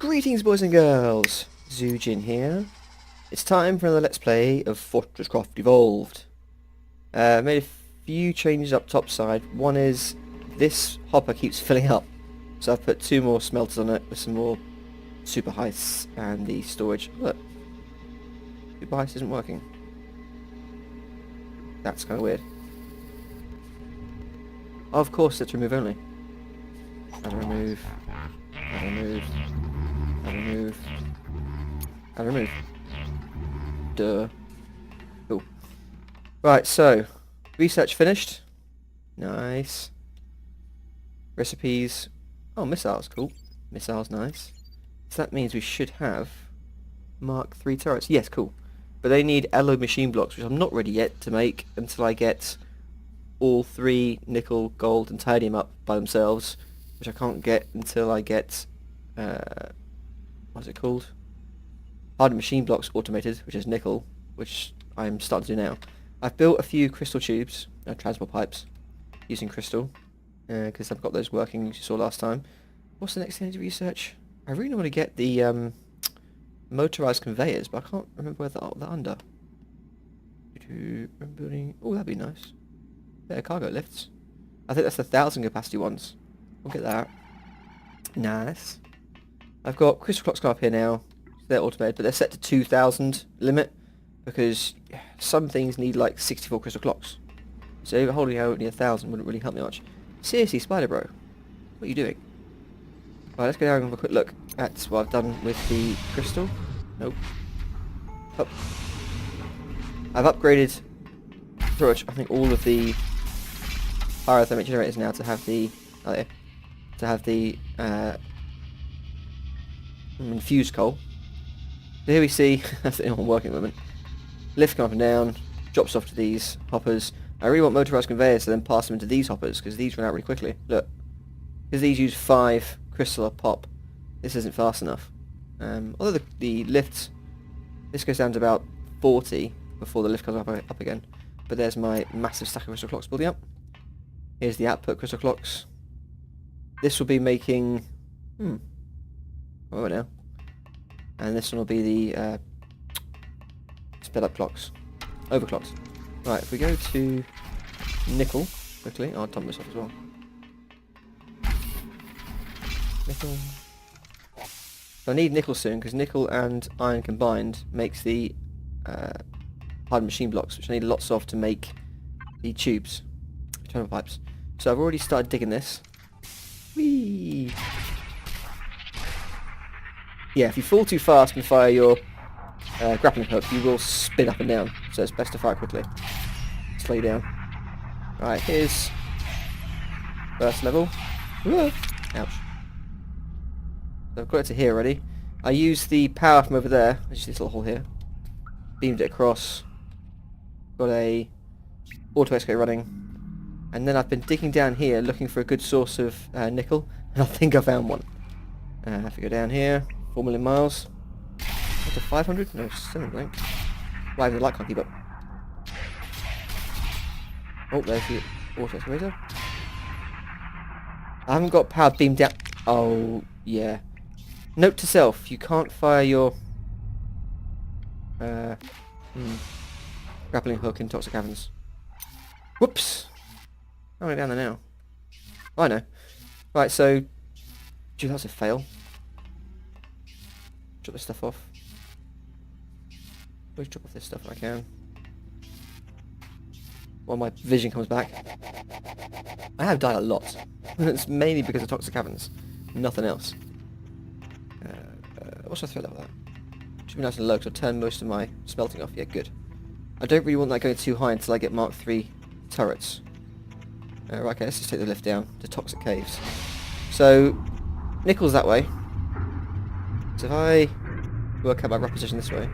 Greetings boys and girls, Zujin here. It's time for another Let's Play of FortressCraft Evolved. Made a few changes up top side. One is this hopper keeps filling up, so I've put 2 more smelters on it with some more super heights and the storage. Look, super heights isn't working. That's kind of weird. Of course it's remove only. And remove, and remove, and remove, and remove. Duh. Cool. Right, so research finished. Nice. Recipes. Oh, missiles, cool. Missiles, nice. So that means we should have Mark 3 turrets. Yes, cool. But they need alloy machine blocks, which I'm not ready yet to make until I get all 3 nickel, gold, and titanium up by themselves, which I can't get until I get what's it called? Hardened machine blocks automated, which is nickel, which I'm starting to do now. I've built a few crystal tubes, transport pipes, using crystal, because I've got those working, as you saw last time. What's the next thing to research? I really want to get the motorized conveyors, but I can't remember where they're under. Building. Oh, that'd be nice. Yeah, cargo lifts. I think that's the 1,000 capacity ones. We'll get that. Nice. I've got crystal clocks up here now. They're automated, but they're set to 2,000 limit because some things need like 64 crystal clocks. So holding out only 1,000 wouldn't really help me much. Seriously, Spider Bro, what are you doing? Right, let's go down and have a quick look at what I've done with the crystal. Nope. Up. I've upgraded pretty much, I think, all of the pyrothermic generators now to have the infused coal. So here we see that's the only one working at the moment. Lift come up and down, drops off to these hoppers. I really want motorized conveyors to then pass them into these hoppers because these run out really quickly. Look, because these use 5 crystal a pop, this isn't fast enough. Although the lifts, this goes down to about 40 before the lift comes up again. But there's my massive stack of crystal clocks building up. Here's the output crystal clocks. This will be making now. And this one will be the sped up clocks. Overclocks. Right, if we go to nickel quickly, I'll dump this off as well. Nickel. So I need nickel soon because nickel and iron combined makes the hardened machine blocks, which I need lots of to make the tubes, tunnel pipes. So I've already started digging this. Whee! Yeah, if you fall too fast and fire your grappling hook, you will spin up and down. So it's best to fire quickly. Slow you down. Right, here's first level. Whoa. Ouch. So I've got it to here already. I used the power from over there, which is this little hole here. Beamed it across. Got a auto excavator running. And then I've been digging down here looking for a good source of nickel, and I think I found one. If we go down here, 4 million miles. Up to 500? No, 7 blank. Why the light can't keep up. Oh, there's the auto excavator. I haven't got power beamed down. Oh, yeah. Note to self, you can't fire your grappling hook in toxic caverns. Whoops! How am I down there now? Oh, I know. Right, so... Gee, that's a fail. Drop this stuff off. Always drop off this stuff if I can. While my vision comes back. I have died a lot. It's mainly because of toxic caverns. Nothing else. What should I throw that with that? Should be nice and low because I'll turn most of my smelting off. Yeah, good. I don't really want that going too high until I get Mark 3 turrets. Right, okay, let's just take the lift down to toxic caves. So, nickel's that way. So if I work out my rough position this way.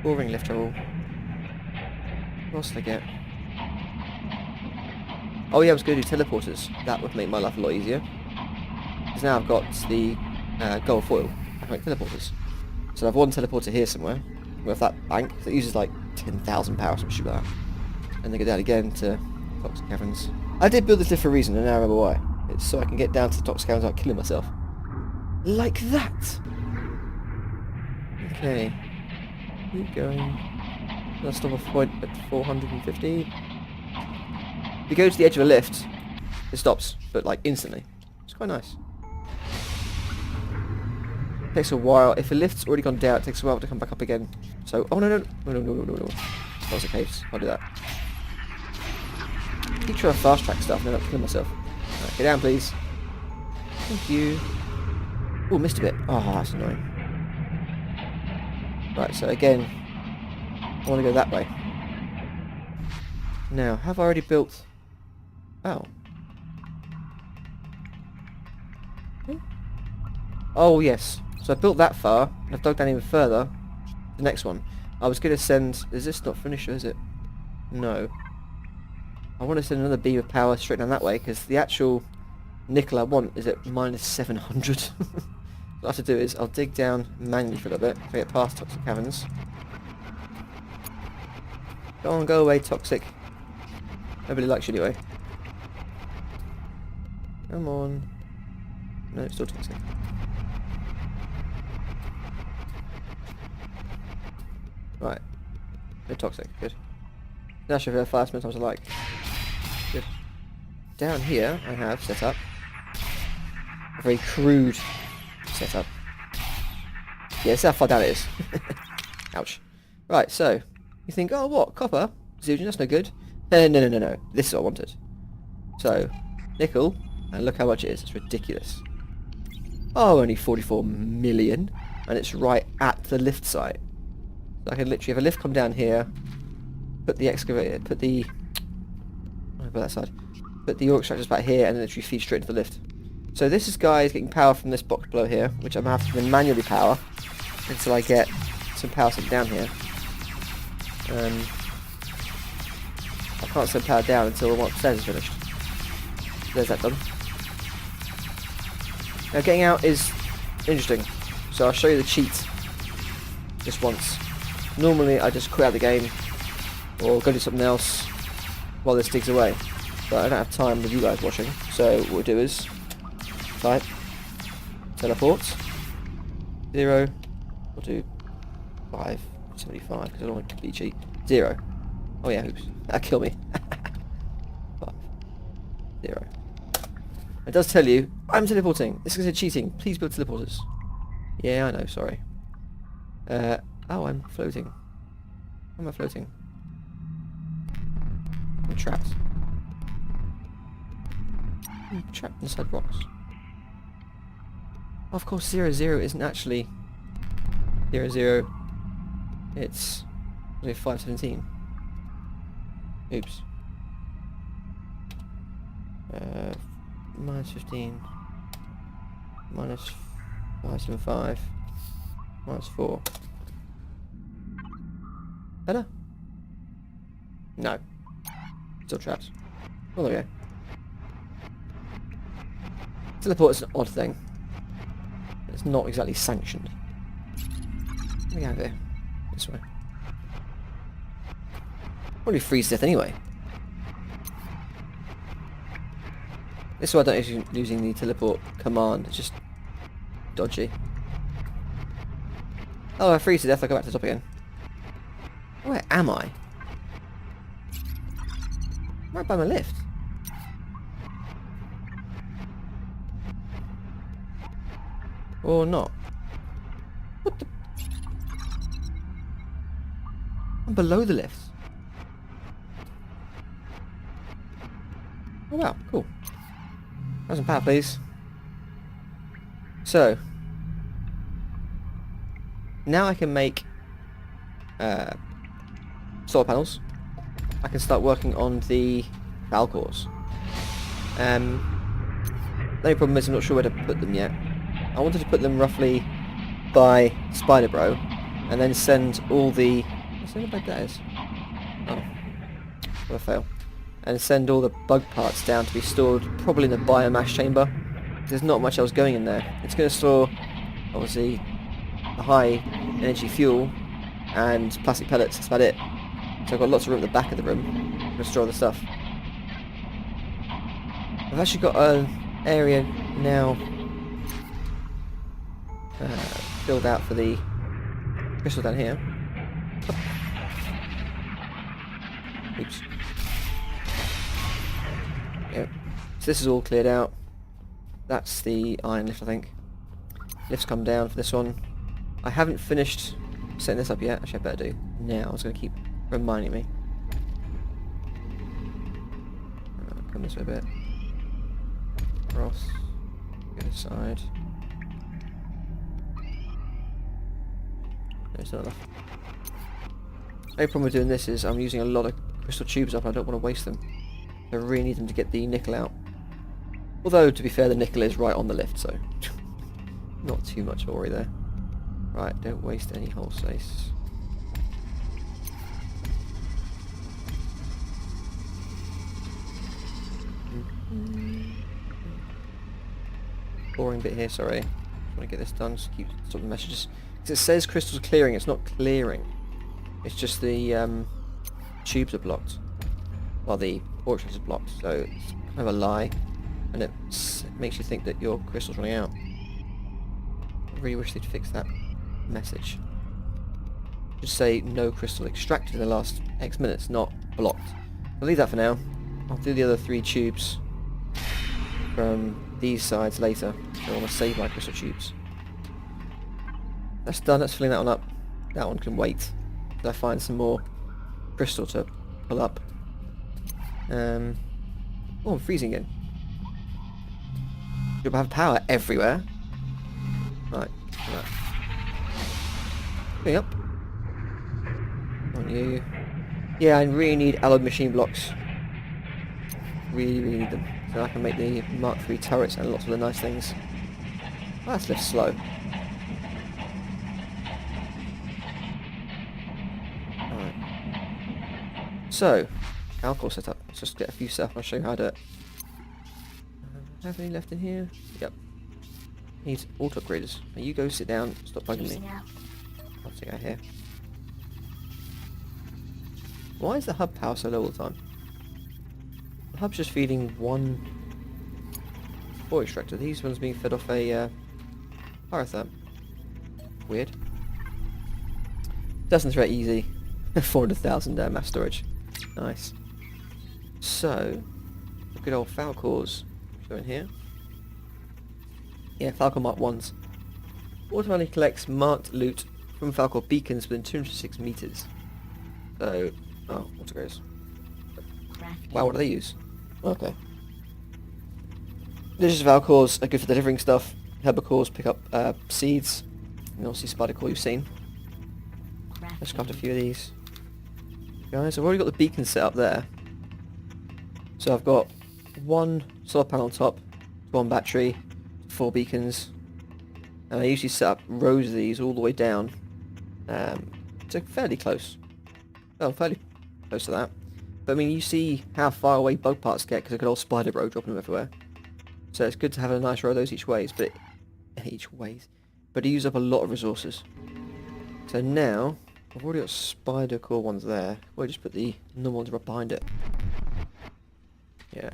Boring lift hole. What else did I get? Oh yeah, I was going to do teleporters. That would make my life a lot easier. Because now I've got the gold foil. I can make teleporters. So I have one teleporter here somewhere. With that bank. That uses like 10,000 power or some shit like that. And then go down again to toxic caverns. I did build this lift for a reason, and now I remember why. It's so I can get down to the top scale without killing myself. Like that! Okay. Keep going. I'll stop a point at 450. If you go to the edge of a lift, it stops, but like instantly. It's quite nice. It takes a while. If a lift's already gone down, it takes a while to come back up again. So, oh no. That was the case. I'll do that. I keep trying to fast track stuff and then I'm killing myself. Right, get down, please. Thank you. Oh, missed a bit. Oh, that's annoying. Right, so again, I want to go that way. Now, have I already built... Oh. Oh, yes. So I built that far, and I've dug down even further. The next one. I was going to send... Is this not finished, or is it? No. I want to send another beam of power straight down that way, because the actual nickel I want is at minus 700. What I have to do is, I'll dig down manually for a little bit, so I get past toxic caverns. Go on, go away, toxic. Nobody likes you anyway. Come on. No, it's still toxic. Right. No toxic, good. Now should have fire as many times as I like. Good. Down here, I have set up a very crude setup. Yeah, see how far down it is. Ouch. Right, so, you think, oh what, copper? Zujin, that's no good. No. This is what I wanted. So, nickel, and look how much it is. It's ridiculous. Oh, only 44 million, and it's right at the lift site. So I can literally have a lift come down here, put the excavator, put the... Oh, put that side. Put the ore extractors back here, and then literally feed straight into the lift. So this is, guys, getting power from this box below here, which I'm going to have to then manually power until I get some power sent down here. I can't send power down until one upstairs is finished. There's that done. Now getting out is interesting, so I'll show you the cheat just once. Normally I just quit out the game or go do something else while this digs away, but I don't have time with you guys watching, so what we'll do is type teleport 0, we'll do 575 because I don't want to be cheat. 0. Oh yeah, oops. That'll kill me. 5. 0. It does tell you, I'm teleporting. This is cheating. Please build teleporters. Yeah, I know, sorry. Oh, I'm floating. How am I floating? I'm trapped. I'm trapped inside rocks. Of course, 0, 0 isn't actually 0, 0. It's 517. Oops. Minus 15. Minus 575. Minus 4. Better? No. Still trapped. Oh, there we go. Teleport is an odd thing. It's not exactly sanctioned. Let me go over here. This way. Probably freeze death anyway. This is why I don't use using the teleport command. It's just dodgy. Oh, I freeze to death. I go back to the top again. Where am I? I'm right by my lift. Or not. What the? I'm below the lift. Oh wow, cool. Have some power, please. So, now I can make solar panels. I can start working on the valve cores. The only problem is I'm not sure where to put them yet. I wanted to put them roughly by Spider Bro, and then send all the... What's the bug that is? Oh, what a fail. And send all the bug parts down to be stored probably in the biomass chamber. There's not much else going in there. It's going to store, obviously, the high energy fuel and plastic pellets. That's about it. So I've got lots of room at the back of the room to store the stuff. I've actually got area now filled out for the crystal down here. Oops. Yeah. So this is all cleared out. That's the iron lift, I think. Lifts come down for this one. I haven't finished setting this up yet. Actually, I better do now. It's going to keep reminding me. Come this way a bit. Cross. Go this side. No, it's not enough. The only problem with doing this is I'm using a lot of crystal tubes up and I don't want to waste them. I really need them to get the nickel out. Although, to be fair, the nickel is right on the lift, so not too much worry there. Right, don't waste any hull space. Boring bit here, sorry. Just want to get this done, just keep sort of messages. Because it says crystals clearing, it's not clearing. It's just the tubes are blocked. Well, the portraits are blocked, so it's kind of a lie. And it makes you think that your crystal's running out. I really wish they'd fix that message. Just say no crystal extracted in the last X minutes, not blocked. I'll leave that for now. I'll do the other 3 tubes from these sides later. I want to save my crystal tubes. That's done, that's filling that one up. That one can wait until I find some more crystal to pull up. Oh, I'm freezing again. You'll have power everywhere. Right. Going up. On you. Yeah, I really need alloy machine blocks. Really need them. So I can make the Mark III turrets and lots of the nice things. Oh, that's left slow. Alright. So, alcohol setup. Let's just get a few set up and I'll show you how to do it. Have any left in here? Yep. Needs auto upgraders. Now you go sit down, stop bugging me. I'll take out here. Why is the hub power so low all the time? The hub's just feeding one ore extractor. These ones being fed off a pyrotherm. Weird. Doesn't threat easy. 400,000 mass storage. Nice. So, good old Falcors. Go in here. Yeah, Falcor Mark 1s. Automatically collects marked loot from Falcor beacons within 206 meters. So, oh, auto goes. Wow, what do they use? Okay. Delicious Falcors are good for delivering stuff. Herbicores pick up seeds. And obviously Spider Core you've seen. Let's craft a few of these. Guys, I've already got the beacon set up there. So I've got 1 solar panel on top, 1 battery, 4 beacons, and I usually set up rows of these all the way down, so fairly close. Well, fairly close to that. But I mean, you see how far away bug parts get because I could old spider row dropping them everywhere. So it's good to have a nice row of those each ways, but it use up a lot of resources. So now I've already got spider core ones there. We'll just put the normal ones right behind it. Yeah.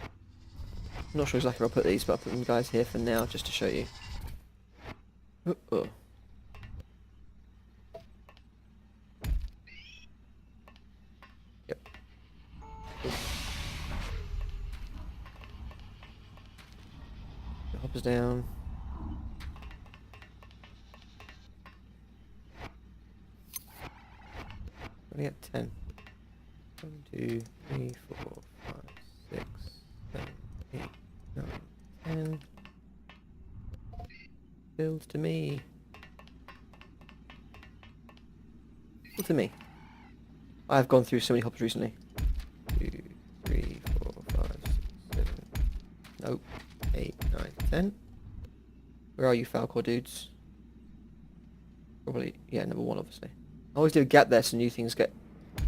I'm not sure exactly where I'll put these, but I'll put them guys here for now just to show you. Uh-oh. Yep. Cool. The hoppers down. Only at 10. 1, 2, 3, 4, 5, 6, 7, 8, 9, 10. Build to me. Build to me. I've gone through so many hoppers recently. 2, 3, 4, 5, 6, 7. Nope. 8, 9, 10. Where are you, Falcor dudes? Probably, yeah, number 1, obviously. I always do a gap there so new things get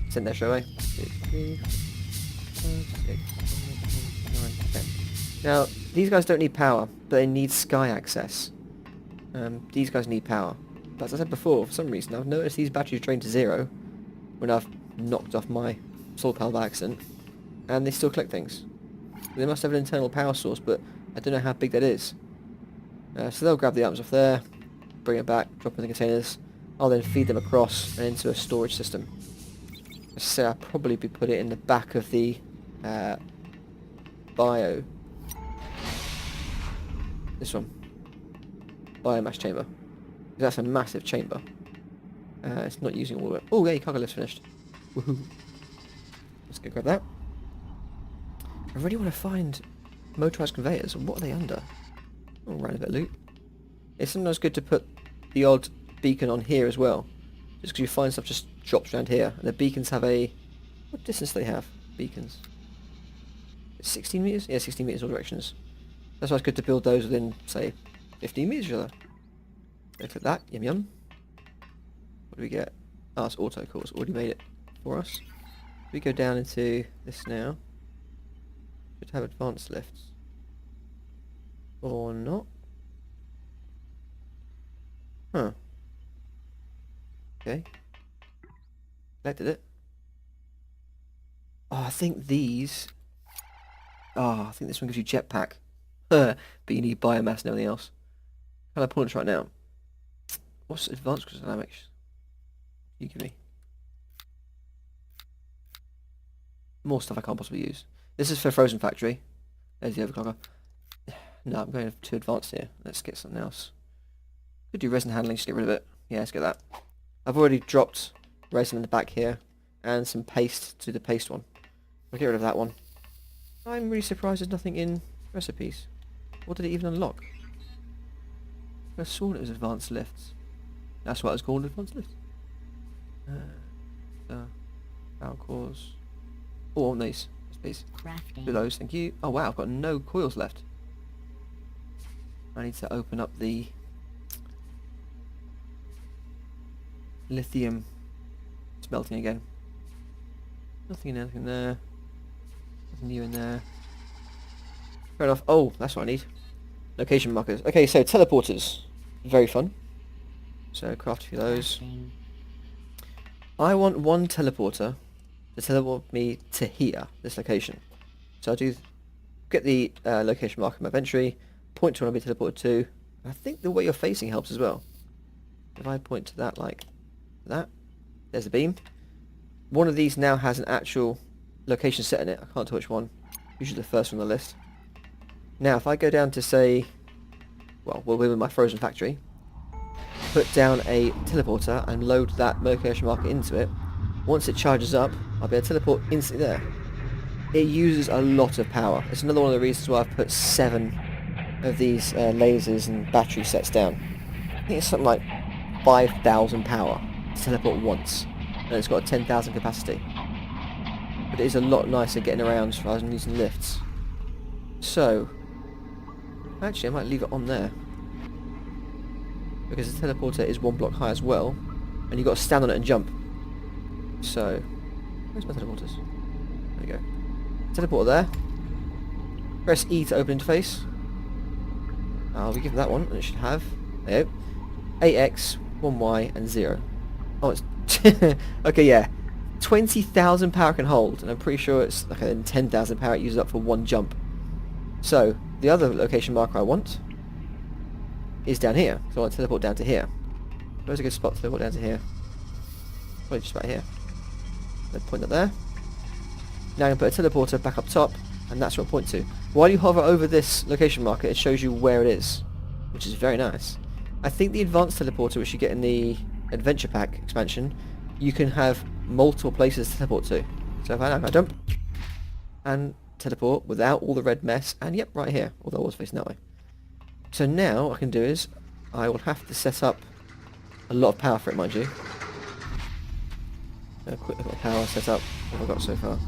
sent there straight away. 2, 3, 4, 5, 6, 7, 8, 9, 10. Now, these guys don't need power, but they need sky access. These guys need power. But as I said before, for some reason, I've noticed these batteries drain to 0 when I've knocked off my solar panel by accident, and they still collect things. They must have an internal power source, but I don't know how big that is. So they'll grab the items off there, bring it back, drop in the containers. I'll then feed them across and into a storage system. So I'll probably put it in the back of the bio. This one. Biomass chamber. That's a massive chamber. It's not using all of it. Oh, yeah, cargo lift's finished. Woohoo. Let's go grab that. I really want to find motorized conveyors. What are they under? Oh, ran a bit of loot. It's sometimes good to put the odd beacon on here as well. Just because you find stuff just drops around here. And the beacons have a... What distance do they have? Beacons. 16 meters? Yeah, 16 meters all directions. That's why it's good to build those within, say, 15 meters of each other. Look at that. Yum yum. What do we get? Oh, it's auto, cool. It's already made it for us. We go down into this now. Should have advanced lifts. Or not. Huh. Okay. Collected it. Oh, I think these... Oh, I think this one gives you jetpack. But you need biomass and everything else. How do I point right now? What's advanced crystal dynamics? You give me. More stuff I can't possibly use. This is for Frozen Factory. There's the overclocker. No, I'm going too advanced here. Let's get something else. Could do resin handling, just get rid of it. Yeah, let's get that. I've already dropped resin in the back here. And some paste to the paste one. I'll get rid of that one. I'm really surprised there's nothing in recipes. What did it even unlock? I saw it was advanced lifts. That's what it's called, advanced lifts. Power cores. Oh, on these. Please. Do those, thank you. Oh wow, I've got no coils left. I need to open up the lithium smelting again. Nothing there. Nothing new in there. Fair enough. Oh, that's what I need. Location markers. Okay, so teleporters. Very fun. So craft a few of those. I want one teleporter to teleport me to here, this location. So I do get the location marker in my inventory, point to where I'll be teleported to. I think the way you're facing helps as well. If I point to that like that, there's a beam. One of these now has an actual location set in it. I can't tell which one. Usually the first one on the list. Now if I go down to say, well, we're with my Frozen Factory, put down a teleporter and load that location marker into it. Once it charges up, I'll be able to teleport instantly there. It uses a lot of power. It's another one of the reasons why I've put 7 of these lasers and battery sets down. I think it's something like 5,000 power to teleport once, and it's got a 10,000 capacity. But it is a lot nicer getting around rather than using lifts. So, actually I might leave it on there, because the teleporter is 1 block high as well, and you've got to stand on it and jump. So, where's my teleporters? There we go. Teleporter there. Press E to open interface. I'll be given that one, and it should have, there you go, AX, 1Y, and 0. Oh, it's... okay, yeah. 20,000 power can hold, and I'm pretty sure it's like 10,000 power it uses up for 1 jump. So, the other location marker I want is down here. So I want to teleport down to here. Where's a good spot to teleport down to here? Probably just about here. Let's point that there. Now I can put a teleporter back up top, and that's what I point to. While you hover over this location marker, it shows you where it is, which is very nice. I think the advanced teleporter, which you get in the Adventure Pack expansion, you can have multiple places to teleport to. So if I jump and teleport without all the red mess, and yep, right here, although I was facing that way. So now what I can do is, I will have to set up a lot of power for it, mind you. A quick look at power setup. What have I got so far?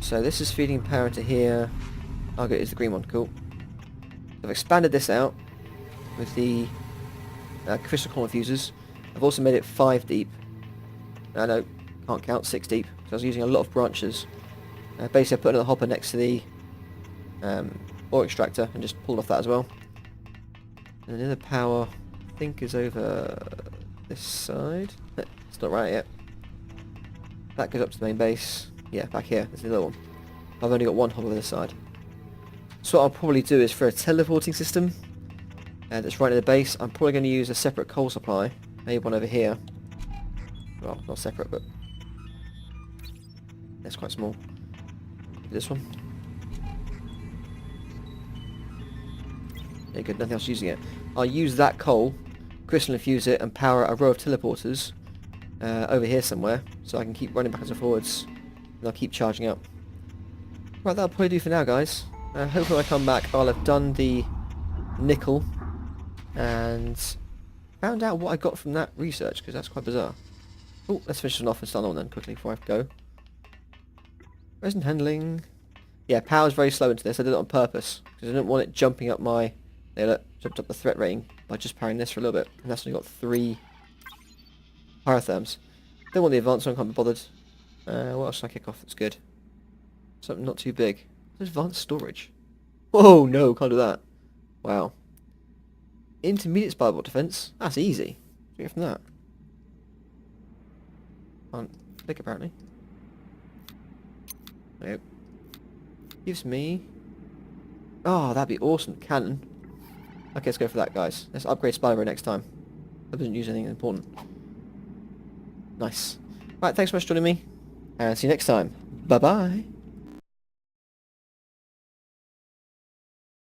So this is feeding power into here. Oh good, it's the green one, cool. I've expanded this out with the crystal column fuses. I've also made it 5 deep. No, can't count, 6 deep. So I was using a lot of branches. Basically I put another hopper next to the ore extractor and just pulled off that as well. And the other power, I think, is over this side. It's not right yet. That goes up to the main base. Yeah, back here. There's the little one. I've only got one hole over this side. So what I'll probably do is for a teleporting system that's right at the base, I'm probably going to use a separate coal supply. Maybe one over here. Well, not separate, but that's quite small. This one. Yeah, good. Nothing else using it. I'll use that coal, crystal infuse it, and power a row of teleporters over here somewhere, so I can keep running backwards and forwards, and I'll keep charging up. Right, that'll probably do for now, guys. Hopefully when I come back, I'll have done the nickel and found out what I got from that research, because that's quite bizarre. Oh, let's finish this off and start on then quickly before I go. Resin handling. Yeah, power's very slow into this. I did it on purpose because I didn't want it jumping up my... There, look, jumped up the threat rating by just powering this for a little bit, and that's only got 3 pyrotherms. Don't want the advanced one, can't be bothered. What else should I kick off that's good? Something not too big. Advanced storage. Whoa, no, can't do that. Wow. Intermediate spywall defense. That's easy. What do we get from that? Can't click apparently. Nope. Gives me... Oh, that'd be awesome. Cannon. Okay, let's go for that, guys. Let's upgrade Spyro next time. That doesn't use anything important. Nice. Right, thanks so much for joining me. And see you next time. Bye-bye.